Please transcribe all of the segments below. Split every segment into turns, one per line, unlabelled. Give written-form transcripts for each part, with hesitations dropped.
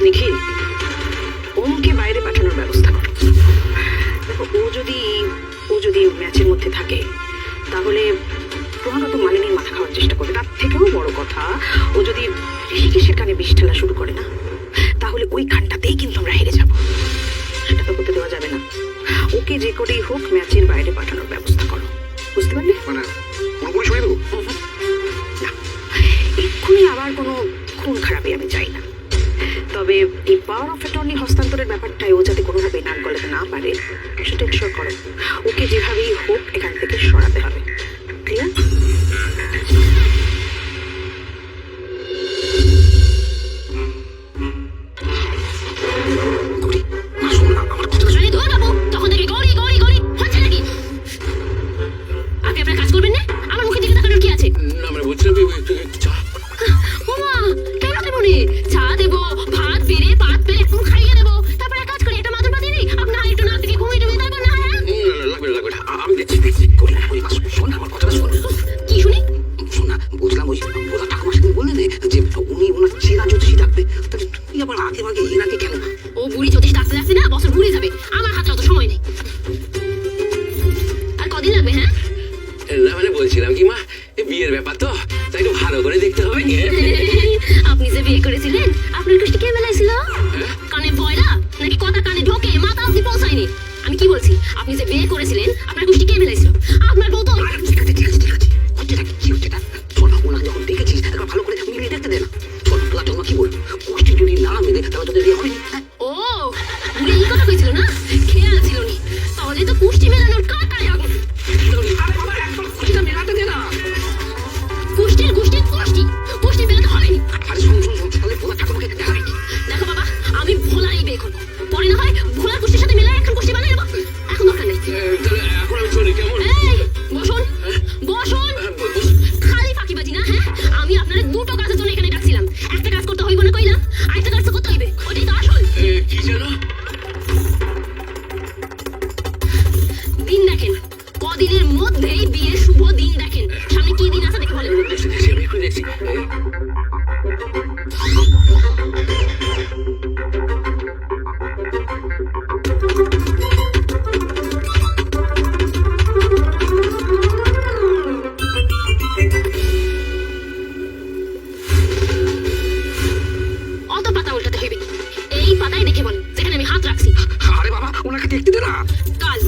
নিখিল, ওমকে বাইরে পাঠানোর ব্যবস্থা করো। দেখো, ও যদি ম্যাচের মধ্যে থাকে তাহলে ক্রমাগত মালিনীর মাথা খাওয়ার চেষ্টা করবে। তার থেকেও বড় কথা, ও যদি ঋষিকেশের কানে বিষ ঠেলা শুরু করে না, তাহলে ওই খানটাতেই কিন্তু আমরা হেরে যাব। সেটা তো করতে দেওয়া যাবে না। ওকে যে করেই হোক ম্যাচের বাইরে পাঠানোর ব্যবস্থা করো, বুঝতে পারলে?
মানে পুরোপুরি সরিয়ে দেবো?
না, এক্ষুনি আবার কোনো খুন খারাপই আমি চাই না। তবে এই পাওয়ার অফ অ্যাটর্নি হস্তান্তরের ব্যাপারটাই ও যাতে কোনোভাবে নাক গলাতে না পারে সেটা এনশিওর করো। ওকে যেভাবেই হোক এখান থেকে সরাতে হবে। ক্লিয়ার?
বলছিলাম কি মা, বিয়ের ব্যাপার তো, তাই একটু ভালো করে দেখতে হবে।
আপনি যে বিয়ে করেছিলেন, আপনার কুষ্টি কে বেলাইছিল? কানে পয়লা নাকি কথা কানে ঢোকে মাথা আপনি পৌঁছায়নি? আমি কি বলছি, আপনি যে বিয়ে করেছিলেন আপনার কুষ্টি কে বেলাইছিল? আপনার বউ তো।
ঠিক আছে ঠিক আছে ঠিক আছে, হচ্ছেটা কি হচ্ছেটা? ছোটা ওনাকে যখন দেখেছিস একবার ভালো করে মিলিয়ে দেখতে দে না। ছোটবেলা তোমা কি বলবো, কুষ্টি যদি না মেলে তাহলে তোদের বিয়ে হবে না।
ও বুড়ি এই কথা কইছিল না, খেয়াল ছিল নি। তাহলে তো কুষ্টি মেলানোর কাটাই আগুন।
আরে বাবা, একবার কুষ্টিটা মেলাতে দে না।
কুষ্টির কুষ্টি কুষ্টি কুষ্টি মেলাতে হবে নি।
আরে শোন শোন শোন, তাহলে ভোলা ঠাকুরকে দেখাবি।
দেখো বাবা, আমি ভোলাই বিয়ে করবো, পরে না হয় ভোলার কুষ্টির সাথে মিলাই এখন কুষ্টি বানিয়ে নেবো। এখন দরকার নেই।
তাহলে এখন আমি চলি, কেমন?
এই বসুন বসুন, খালি ফাঁকিবাজি না। হ্যাঁ, আমি আপনার দুটো কাজের জন্য এখানে ডাকছিলাম। একটা কাজ করতে হইব না কইলাম, আরেকটা কাজ তো করতে হইবে, ওটাই তো আসল।
কি যেন?
দিন দেখেন, কদিনের মধ্যেই বিয়ের শুভ দিন দেখেন। সামনে কি দিন আছে দেখে বলেন।
দেখছি দেখছি, আমি একটু দেখছি।
অত পাতা উল্টাতে হইবে না, এই পাতায় দেখে বলেন যেখানে আমি হাত রাখছি।
আরে বাবা, ওনাকে দেখতে দে না।
কাল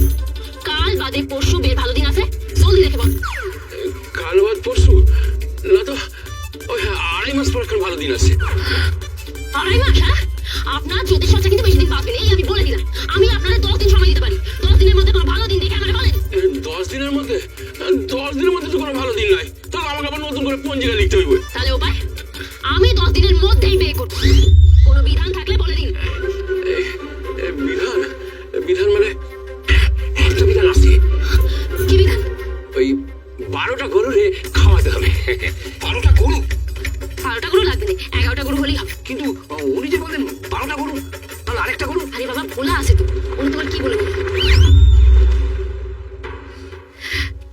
কাল বাদে পরশু বিয়ের ভালো দিন আছে, জলদি দেখে বল।
কাল বাদ পরশু? না তো, ওই 2.5 মাস পর একটা ভালো দিন আছে।
2.5 মাস? হ্যাঁ, আপনার জ্যোতিষ চর্চা কিন্তু বেশি দিন বাকি নেই, আমি বলে দিলাম। আমি আপনার 10 দিন সময় দিতে পারি। 10 দিনের মধ্যে কোনো ভালো দিন দেখে আমাকে বলেন।
10 দিনের মধ্যে? 10 দিনের মধ্যে তো কোনো ভালো দিন নাই। তাহলে আমাকে আবার নতুন করে পঞ্জিকা লিখতে হইবে।
তাহলে উপায়, আমি 10 দিনের মধ্যেই বিয়ে করব। কোনো বিধান থাকলে বলে দিন।
বিধান? বিধান মানে একটা বিধান আছে।
কি বিধান?
ওই 12টা গরুরে খাওয়াতে হবে।
12টা গরু?
12টা গরু লাগবে না, 11টা গরু হলেই হবে।
কিন্তু উনি যে বললেন 12টা গরু, তাহলে আরেকটা গরু?
আরে বাবা, ভোলা আছে তো, উনি তোমার কি বলে বলে।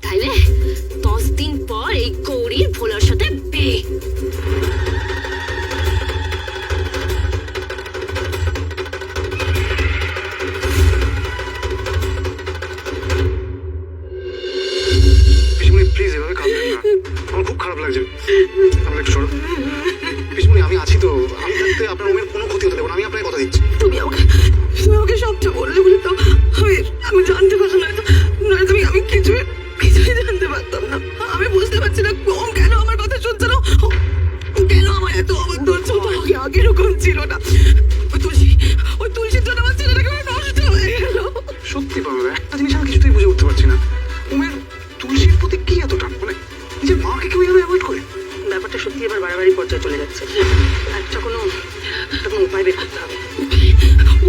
তাইলে 10 দিন পর এই গৌরীর ভোলার সাথে বিয়ে।
প্লিজ এভাবে কাঁদবেন না, আমার খুব খারাপ লাগছে। আমার একটু সরো। পিসমণি, আমি আছি তো, আমি থাকতে আপনার ওমের কোনো ক্ষতি হতে দেবো না, আমি আপনাকে কথা দিচ্ছি।
তুমি আমাকে সবটা বললে বলে তো আমি জানতে পারলাম, নয়তো আমি কিছুই জানতে পারতাম না। আমি বুঝতে পারছি না ওম কেন আমার কথা শুনছে না, ও কেন আমার এত অবদ্ধ হচ্ছে। আগে এরকম ছিল না। ওই তুলসীর জন্য আমার ছেলেটাকে নষ্ট হয়ে গেল।
সত্যি পাবে, একটা জিনিস আমি কিছুতেই বুঝে উঠতে পারছি না, ওমের তুলসীর প্রতি কি এতটা, মানে নিজের মাকে কেউ এইভাবে অ্যাভয়েড করে?
ব্যাপারটা সত্যি এবার বাড়াবাড়ি পর্যায়ে চলে যাচ্ছে। একটা কোনো উপায় বের করতে হবে।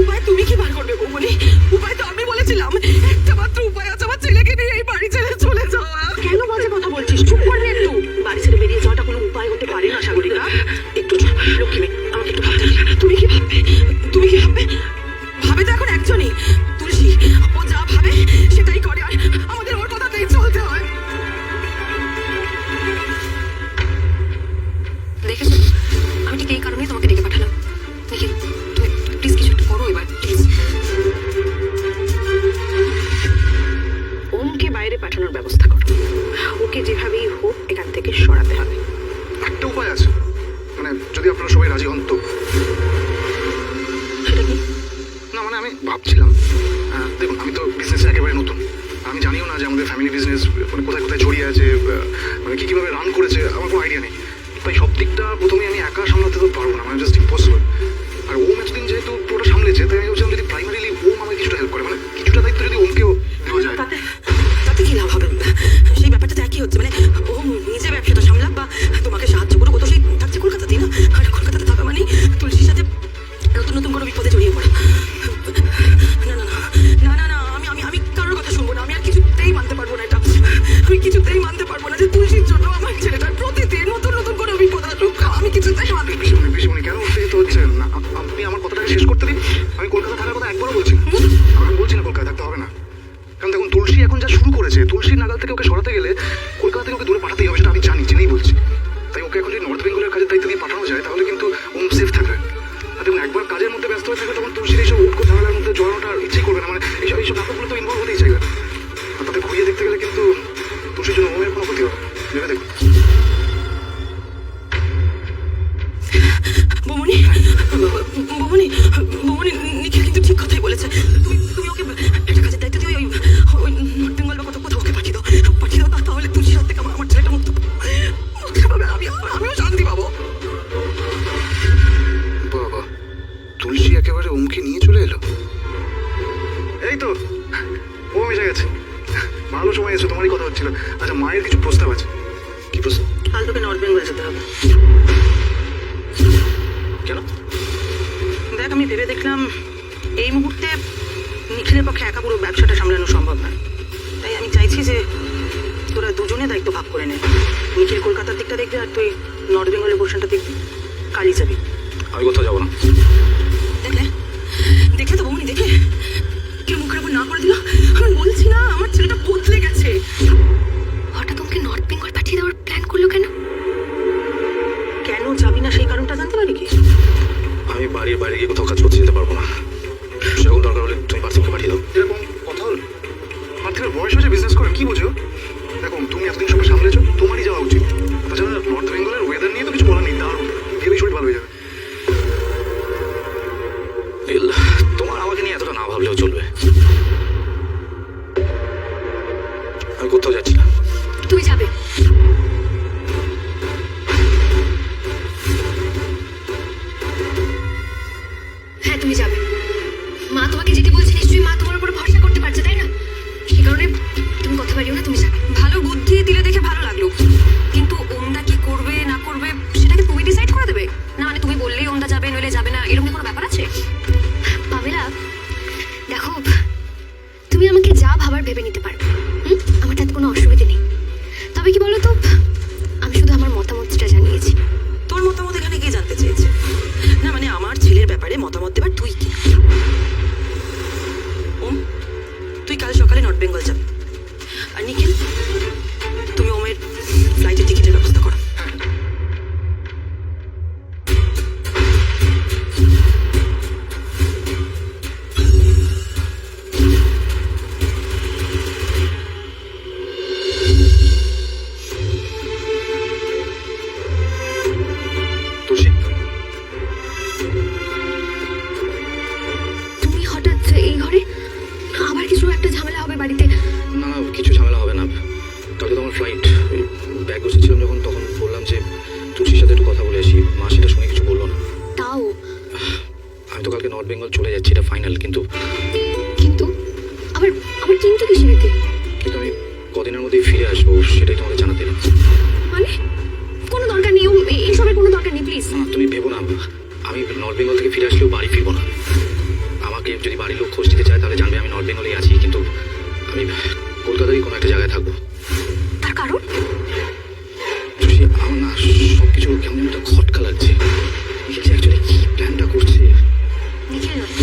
উপায় তুমি কি বার করবে বৌমনি? উপায় তো আমি বলেছিলাম, একটা মাত্র উপায় আছে, আমার ছেলেকে নিয়ে এই বাড়ি ছেড়ে চলে যাওয়া। কেন বাজে কথা বলছিস? চুপ করবি একটু। বাড়ি ছেড়ে বেরিয়ে যাওয়াটা কোনো উপায় হতে পারে না সাগরিকা। একটু লক্ষ্মী, আমাকে একটু ভাবতে দে। তুমি কি ভাববে? ভাবে তো এখন একজনই, তুলসী। ও যা ভাবে সেটাই করে, আর আমাদের ওর কথাতেই চলতে হয়।
দেখেছো
জীবন্ত।
সেটা কি?
না মানে আমি ভাবছিলাম, দেখুন আমি তো বিজনেসে একেবারে নতুন, আমি জানিও না যে আমাদের ফ্যামিলি বিজনেস মানে কোথায় কোথায় ছড়িয়ে আছে, মানে কী কীভাবে রান করেছে আমার কোনো আইডিয়া নেই। তাই সব দিকটা প্রথমে আমি একা সামলাতে তো পারবো না, মানে জাস্ট ইম্পসিবল। আর ওম এতদিন যেহেতু পুরোটা সামলেছে, তাই আমি ভাবছিলাম যদি প্রাইমারিলি ওম আমাকে কিছুটা হেল্প করে, মানে কিছুটা দায়িত্ব যদি ওমকেও দেওয়া যায়।
তাতে তাতে কি লাভ হবে? সেই ব্যাপারটা তো একই হচ্ছে, মানে ও নিজে ব্যবসাটা সামলাক বা তোমাকে সাহায্য করুক, ও তো সেই থাকছে কলকাতাতেই না। আর কলকাতাতে থাকা মানে তুলসীর সাথে নতুন নতুন কোনো বিপদে জড়িয়ে পড়া। না না না না না না, আমি আমি আমি কারোর কথা শুনবো না। আমি আর কিছুতেই মানতে পারবো না এটা। আমি কিছুতেই মানতে পারবো না যে তুলসীর জন্য আমার ছেলেটার প্রতিদিন নতুন নতুন কোনো বিপদ আসুক। আমি কিছুতেই মানতে পারবো না।
পিসিমণি কেন উত্তেজিত হচ্ছেন? না আপনি আমার কথাটাকে শেষ করতে দিন। আমি কলকাতা থাকার কথা একবারও বলছি না। আমি বলছি না কলকাতা থাকতে হবে না, কারণ দেখুন তুলসী এখন যা শুরু করেছে, তুলসীর নাগাল থেকে ওকে সরাতে গেলে কলকাতা থেকে ওকে দূরে পাঠাতেই হবে, সেটা আমি জানি, জেনেই বলছি। তাই ওকে এখন যদি নর্থ বেঙ্গলের কাজের দায়িত্ব দিয়ে পাঠানো যায় তাহলে কিন্তু ওম সেফ থাকবে। আর দেখুন একবার কাজের মধ্যে ব্যস্ত হয়ে থাকবে তখন তুলসীর এইসব উৎকো ঝামেলার মধ্যে জড়ানোটা আর ইচ্ছেই করবে না, মানে এইসব নাটকগুলো তো ইনভলভ হতেই চাইবে। আর তাতে ঘুরিয়ে দেখতে গেলে কিন্তু তুলসীর জন্য ওমের কোনো ক্ষতি হবে, ভেবে দেখুন।
বৌমনি বৌমনি বৌমনি, নিখিল কিন্তু ঠিক কথাই বলেছে। তুমি তুমি ওকে একটা কাজের দায়িত্ব দিয়ে ওই ওই নর্থ বেঙ্গল বা কোথাও ওকে পাঠিয়ে দাও তাহলে তুলসীর হাত থেকে আমার ছেলেটা মুক্ত পাবে। আমিও শান্তি পাবো।
বাবা, তুলসী একেবারে ওমকে নিয়ে চলে এলো। এই তো ওম এসে গেছে, ভালো সময় এসো, তোমারই কথা হচ্ছিল। আচ্ছা মায়ের কিছু প্রস্তাব আছে। কি প্রস্তাব?
কাল তোকে নর্থ বেঙ্গল যেতে হবে।
কেন?
দেখ, আমি ভেবে দেখলাম এই মুহূর্তে নিখিলের পক্ষে একা পুরো ব্যবসাটা সামলানো সম্ভব নয়। তাই আমি চাইছি যে তোরা দুজনে দায়িত্ব ভাগ করে নে। নিখিল কলকাতার দিকটা দেখবি আর তুই নর্থ বেঙ্গলের পোর্শনটা দেখবি। কালই যাবি।
আমি কোথাও যাবো না।
দেখলে দেখলে তো বৌমনি, দেখলে কেউ মুখের উপর না করে দিল। আমি বলছি না আমার ছেলেটা বদলে গেছে।
হঠাৎ ওকে নর্থ বেঙ্গল পাঠিয়ে দেওয়ার প্ল্যান করলো কেন?
কেন যাবি না সেই কারণটা জানতে পারি কি?
আমি বাড়ির বাইরে গিয়ে কোথাও কাজ করতে যেতে পারবো না, সেরকম দরকার হলে তুমি পার্থিবকে পাঠিয়ে দাও। এরকম কথা হল? পার্থিবের বয়স হয়েছে, বিজনেস করে, কি বোঝো? দেখো তুমি এতদিন সবাই সামলেছো, তোমারই যাওয়া উচিত। তাছাড়া নর্থ বেঙ্গলের ওয়েদার নিয়ে তো কিছু বলার নেই, দারুণ, ভেবেই শরীর ভালো হয়ে যাবে। তোমার আমাকে নিয়ে এতটা না ভাবলেও চলবে। আমি কোথাও যাচ্ছি না।
তুমি যাবে। হ্যাঁ তুমি যাবে। মা তোমাকে যেতে বলছে, নিশ্চয়ই মা তোমার উপর ভরসা করতে পারছে, তাই না? সে কারণে তুমি কথা বাড়িও না, তুমি যাবে।
ভালো বুদ্ধি দিলে দেখে ভালো লাগলো, কিন্তু ওমদা কি করবে না করবে সেটাকে তুমি ডিসাইড করে দেবে।
না মানে তুমি বললেই ওমদা যাবে, নইলে যাবে না, এরকম কোনো ব্যাপার আছে? পাবেলা, দেখো তুমি আমাকে যা ভাবার ভেবে নিতে পারবে, আমার তাতে কোনো অসুবিধা নেই। তবে কি বলো তো, আমি শুধু আমার মতামতটা জানিয়েছি।
তোর মতামত এখানে কি জানতে চেয়েছে? না মানে আমার ছেলের ব্যাপারে মতামত দেবার তুই কি? ওম, তুই কাল সকালে নর্থ বেঙ্গল যাবি। আর নিখিল, তুমি ওমের ফ্লাইটের টিকিটের ব্যবস্থা করো।
তুলসী,
তুমি হঠাৎ এই ঘরে? আবার কিছু একটা ঝামেলা হবে বাড়িতে?
না না কিছু ঝামেলা হবে না। কালকে তো আমার ফ্লাইট, ব্যাগ বসেছিলাম যখন তখন বললাম যে তুলসীর সাথে একটু কথা বলে আসি, মা সেটা শুনে কিছু বললো না।
তাও
আমি তো কালকে নর্থ বেঙ্গল চলে যাচ্ছি, এটা ফাইনাল। কিন্তু
কিন্তু আবার আবার কিন্তু কিসের এতে?
কিন্তু আমি কদিনের মধ্যেই ফিরে আসবো, সেটাই তোমাকে জানাতে এলাম।
মানে কোনো দরকার নেই, এইসবের কোনো দরকার নেই, প্লিজ।
না তুমি ভেবো না, আমি নর্থ বেঙ্গল থেকে ফিরে আসলেও বাড়ি ফিরবো না। আমাকে যদি বাড়ির লোক খোঁজ দিতে চায় তাহলে জানবে আমি নর্থ বেঙ্গলেই আছি, কিন্তু আমি কলকাতারই কোনো একটা জায়গায় থাকবো।
তার কারণ?
আমার না সব কিছু কেমন একটা খটকা লাগছে। অ্যাকচুয়ালি কি প্ল্যানটা করছে?
নিখিল নয়,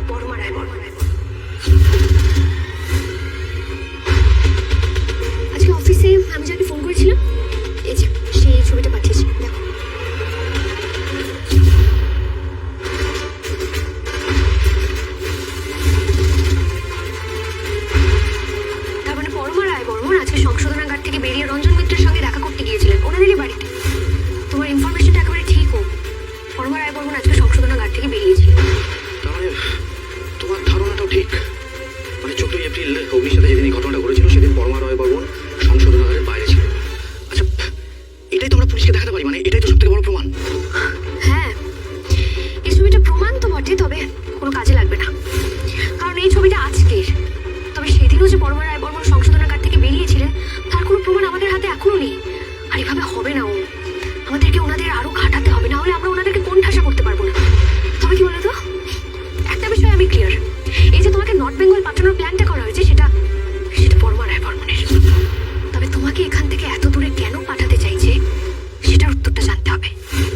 বড়মা রায়, বড়মা রায়। আজকে অফিসে আমি যাকে ফোন করেছিলাম, এই যে সেই ছবিটা পাঠিয়েছি, দেখো। তার মানে পরমা রায় বর্মন আজকে সংশোধনাগার থেকে বেরিয়ে রঞ্জন মিত্রের সঙ্গে দেখা করতে গিয়েছিলেন ওনাদেরই বাড়িতে। তোমার ইনফরমেশনটা একেবারে ঠিক প্রমাণ তো বটে, তবে কোনো কাজে লাগবে না, কারণ এই ছবিটা আজকের। তবে সেদিনও যে বর্মা রায় বর্মন সংশোধনাগার থেকে বেরিয়েছিলেন তার কোনো প্রমাণ আমাদের হাতে এখনো নেই। আর এভাবে হবে না, আমাদেরকে ওনাদের আরো ঘাটাতে হবে, না হলে আমরা ওনাদেরকে কোন ঠাসা করতে পারবো না। তবে কি বলতো, একটা বিষয় আমি ক্লিয়ার, এই যে তোমাকে নর্থ বেঙ্গল পাঠানোর প্ল্যানটা করা হয়েছে সেটা বর্মা রায় বর্মনের। তবে তোমাকে এখান থেকে এত দূরে কেন পাঠাতে চাইছে সেটার উত্তরটা জানতে হবে।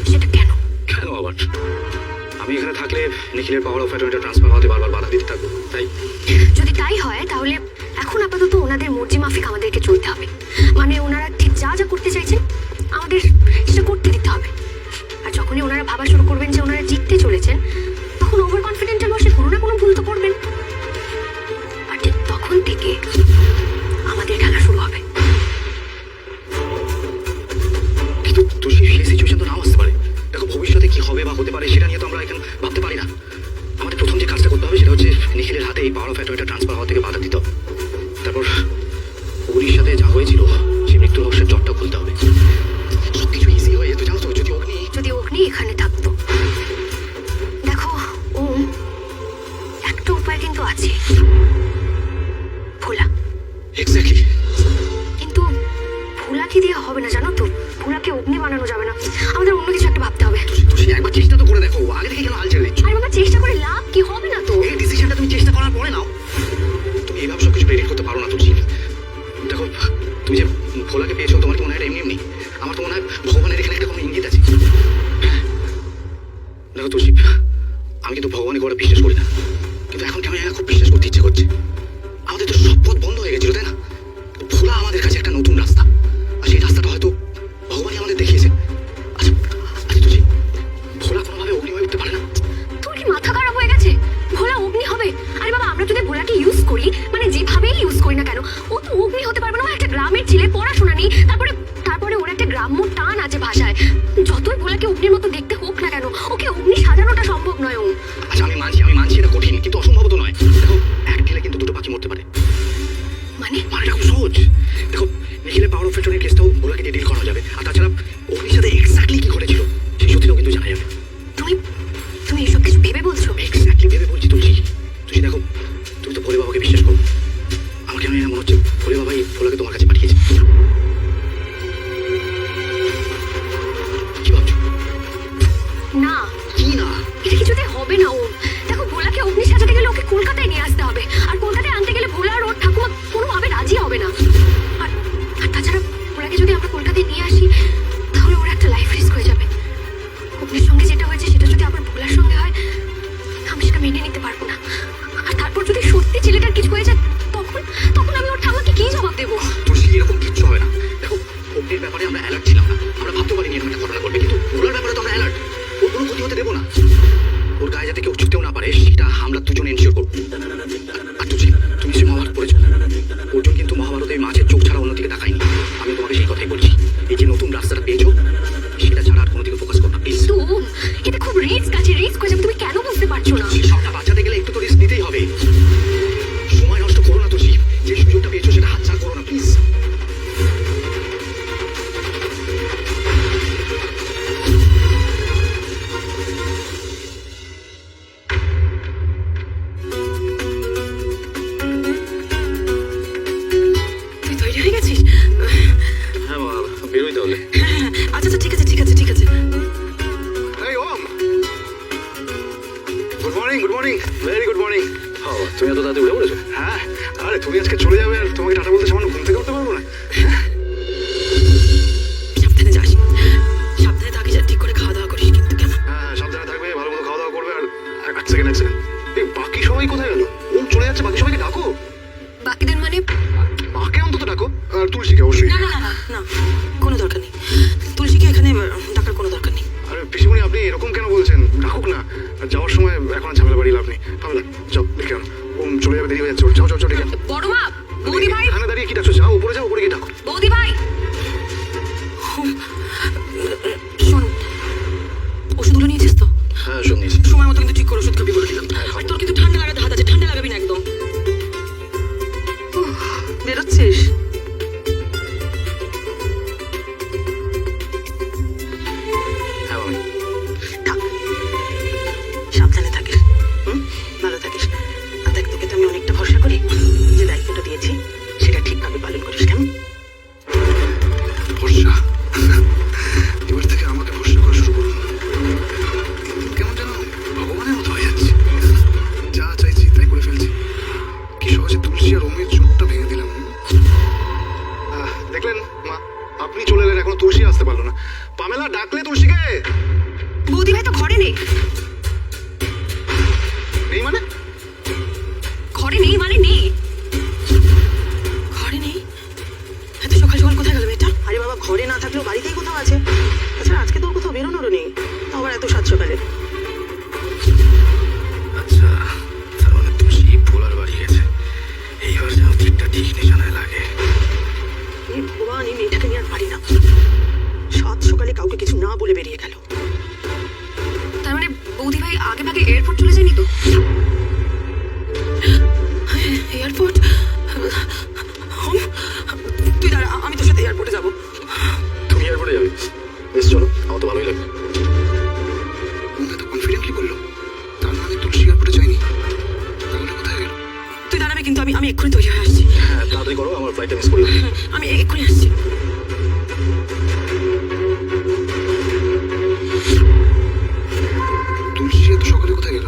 সেটা কেন?
কেন আবার? আমি এখানে থাকলে নিখিলের পাওয়ার অফ অ্যাটর্নিটা ট্রান্সফার হতে বারবার বাধা দিতে থাকবো, তাই?
যদি তাই হয় তাহলে এখন আপাতত ওনাদের মর্জি মাফিক আমাদেরকে চলতে হবে। মানে ওনারা ঠিক যা যা করতে চাইছেন আমাদের সেটা করতে দিতে হবে। আর যখনই ওনারা ভাবা শুরু করবেন যে ওনারা জিততে চলেছেন, তখন ওভার কনফিডেন্টের বসে কোনো না কোনো ভুল তো করবেন। আর ঠিক তখন থেকে আমাদের খেলা শুরু হবে।
কিন্তু তো সেই সিচুয়েশন তো নাও আসতে পারে। দেখো, ভবিষ্যতে কি হবে বা হতে পারে সেটা নিয়ে তো আমরা এখন ভাবতে পারি না। আমাদের প্রথম যে কাজটা করতে হবে সেটা হচ্ছে নিখিলের হাতে এই পাওয়ার অফ অ্যাটর্নিটা ট্রান্সফার হওয়া থেকে বাধা দিতে হবে। তারপর ওরির সাথে যা হয়েছিল সেই মৃত্যুর রহস্যের জটটা খুলতে হবে। সবকিছু ইজি হয়ে যেত, জানো তো? যদি
অগ্নি এখানে থাকতো। দেখো একটা উপায় কিন্তু আছে, ভোলা।
এক্স্যাক্টলি।
কিন্তু ভোলাকে দিয়ে হবে না, জানো তো? ভোলাকে অগ্নি বানানো যাবে না, আমাদের অন্য কিছু একটা ভাবতে হবে।
তো সে একবার চেষ্টা তো করে দেখো, আগে থেকে কেন হাল ছেড়ে দিচ্ছ?
আর বাবা, চেষ্টা করে লাভ কি? হবে না তো।
এই ডিসিশনটা তুমি চেষ্টা করার পরে নাও। তুমি এইভাবে সবকিছু প্রেডিক্ট করতে পারো না তুলসী। দেখো, তুমি যে ভোলাকে পেয়েছো, তোমার কি মনে হয় এটা এমনি এমনি? আমার তো মনে হয় ভগবানের এখানে একটা কোনো ইঙ্গিত আছে। দেখো তুলসী, আমি কিন্তু ভগবানের করে বিশ্বাস করি না, কিন্তু এখন কেমন খুব বিশ্বাস করতে ইচ্ছে করছে। আমাদের তো সব পথ বন্ধ হয়ে গেছিল, তাই না? ভোলা আমাদের কাছে একটা নতুন রাস্তা, আর সেই রাস্তাটা হয়তো ভগবানই আমাদের দেখিয়েছে। আচ্ছা আচ্ছা তুলসী, ভোলা কোনোভাবে অগ্নিময় উঠতে পারে না?
তোর কি মাথা খারাপ হয়ে গেছে? ভোলা অগ্নি হবে? আরে বাবা, আমরা যদি ভোলাকে ইউজ করি, মানে যেভাবেই ইউজ করি না কেন, ও তো অগ্নি হতে পারবে না। ও একটা গ্রামের ছেলে, পড়াশোনা নেই, তারপরে ওর একটা গ্রাম্য টান আছে ভাষায়। যতই ভোলাকে অগ্নির মতো দেখতে হোক না কেন, ওকে অগ্নি সাজানোটা সম্ভব নয়। ও
আচ্ছা, আমি মানছি এটা কঠিন, কিন্তু অসম্ভব তো নয়। দেখো, এক ঢিলে কিন্তু দুটো পাখি মরতে পারে।
মানে
এটা খুব সহজ। দেখো, নিখিলের পাওয়ার অফ অ্যাটর্নির কেসটাও ভোলাকে দিয়ে ডিল করা যাবে, আর তাছাড়া অগ্নির সাথে এক্স্যাক্টলি কি ঘটেছিল সেই সত্যিটাও কিন্তু জানা যাবে।
তুমি এসব কিছু ভেবে বলছো?
এক্স্যাক্টলি ভেবে বলছি তুলসী। তুলসী দেখো, তুমি তো ভোলে বাবাকে বিশ্বাস করো, আমাকে মনে হচ্ছে ভোলে বাবাই ভোলাকে তোমার কাছে পাঠিয়েছে। কি ভাবছো?
না,
কি না?
এটা কিছুতেই হবে না। ও দেখো, ভোলাকে অগ্নি সাজাতে গেলে ওকে কলকাতায় নিয়ে আসতে হবে, আর কলকাতায় আনতে গেলে ভোলা আর ওর ঠাকুমা কোনোভাবে রাজি হবে না। আর তাছাড়া ভোলাকে যদি আমরা কলকাতায় নিয়ে আসি, তাহলে ওর একটা লাইফ রিস্ক হয়ে যাবে। অগ্নির সঙ্গে যেটা হয়েছে সেটা যদি আবার ভোলার সঙ্গে হয়, আমি সেটা মেনে নিতে পারবো না। আর তারপর যদি সত্যি ছেলেটার কিছু হয়ে যায়, তখন আমি ওর ঠাকুমাকে কি জবাব দেবো?
তুলসী, এরকম কিচ্ছু হবে না। দেখো, অগ্নির ব্যাপারে আমরা অ্যালার্ট ছিলাম না, আমরা ভাবতে পারিনি এরকম একটা ঘটনা ঘটবে, কিন্তু ভোলার ব্যাপারে তো আমরা অ্যালার্ট। ওর কোনো ক্ষতি হতে দেবো না, ওর গায়ে যাতে কেউ ছুটতেও না পারে সেটা আমরা দুজনে এনশিওর করবো। আর তুলসী, তুমি যে মহাভারত পড়েছো, অর্জুন কিন্তু মহাভারতে এই মাছের চোখ ছাড়া অন্যদিকে তাকায়নি। আমি তোমাকে সেই কথাই বলছি, এই যে নতুন রাস্তাটা পেয়েছো সেটা ছাড়া আর কোনো দিকে ফোকাস করো না প্লিজ।
তো এটা খুব রিস্ক আছে, রিস্ক হয়ে যাবে। তুমি কেন বুঝতে পারছো না?
সবটা বাঁচাতে গেলে একটু তো রিস্ক নিতেই হবে। সময় নষ্ট করো না তুলসী, যে সুযোগটা পেয়েছো সেটা হাতছাড়া করো না প্লিজ।
তুই তৈরি হয়ে গেছিস?
হ্যাঁ বাবা, বেরোই তাহলে।
আচ্ছা আচ্ছা, ঠিক আছে ঠিক আছে ঠিক আছে।
এই Om, good morning, very good morning. তুমি এত তাড়াতাড়ি উঠে পড়েছো? হ্যাঁ, আরে তুমি আজকে চলে যাবে আর তোমাকে টাটা বলতে সামান্য ঘুম থেকে উঠতে পারবো না।
সাবধানে যাস, সাবধানে থাকিস আর ঠিক করে খাওয়া দাওয়া করিস কিন্তু, কেমন?
হ্যাঁ, সাবধানে থাকবে, ভালো মতো খাওয়া দাওয়া করবে। আর এক সেকেন্ড, এই বাকি সবাই কোথায় গেল? ওম চলে যাচ্ছে, বাকি সবাইকে ডাকো।
বাকিদের মানে?
মাকে অন্তত ডাকো, আর তুলসীকে অবশ্যই।
না না না না, কোনো দরকার নেই। তুলসীকে এখানে ডাকার কোনো দরকার নেই।
আরে পিসিমণি, আপনি এরকম কেন বলছেন? ডাকুক না, আর যাওয়ার সময় এখন আর ঝামেলা বাড়ি লাভ নেই। পাবলা, যাও দেখে আনো, ওম চলে যাবে, দেরি হয়ে যাচ্ছে। যাও যাও যাও, ডেকে আনো।
বড় মা, বৌদি ভাই,
এখানে দাঁড়িয়ে কি ডাকছো? যাও উপরে, যাও উপরে গিয়ে ডাকো।
বৌদি ভাই।
শোন, ওষুধগুলো নিয়েছিস তো?
হ্যাঁ, সব নিয়েছি।
সময় মতো কিন্তু ঠিক করে ওষুধ খাবি বলে দিলাম। আর তোর কিন্তু ঠান্ডা লাগাতে হাত আছে, ঠান্ডা লাগাবি না একদম। বেরোচ্ছিস?
হ্যাঁ মামি।
থাক, যাবে।
আচ্ছা, তার মানে তুলসী ভোলার বাড়ি গেছে। এইবার যেন ঠিকটা ঠিক নিশানায় লাগে।
এই ভগবান, এই মেয়েটাকে নিয়ে আর পারি না। সাত সকালে কাউকে কিছু না বলে বেরিয়ে গেল।
তার মানে বৌদি ভাই আগে ভাগে এয়ারপোর্ট চলে যায়নি তো?
এয়ারপোর্ট? তুই দাঁড়া, আমি তোর সাথে এয়ারপোর্টে যাবো।
তুমি এয়ারপোর্টে যাবে? বেশ, চলো, আমার তো ভালোই লাগবে। এত কনফিডেন্টলি বললো, তার মানে তুলসী এয়ারপোর্টে যায়নি। তাহলে কোথায় গেল?
তুই দাঁড়াবে কিন্তু, আমি এক্ষুনি তৈরি হয়ে আসছি।
হ্যাঁ, তাড়াতাড়ি করো, আমার ফ্লাইটটা মিস করলাম।
আমি এক্ষুনি আসছি।
তুলসী এত সকালে কোথায় গেল?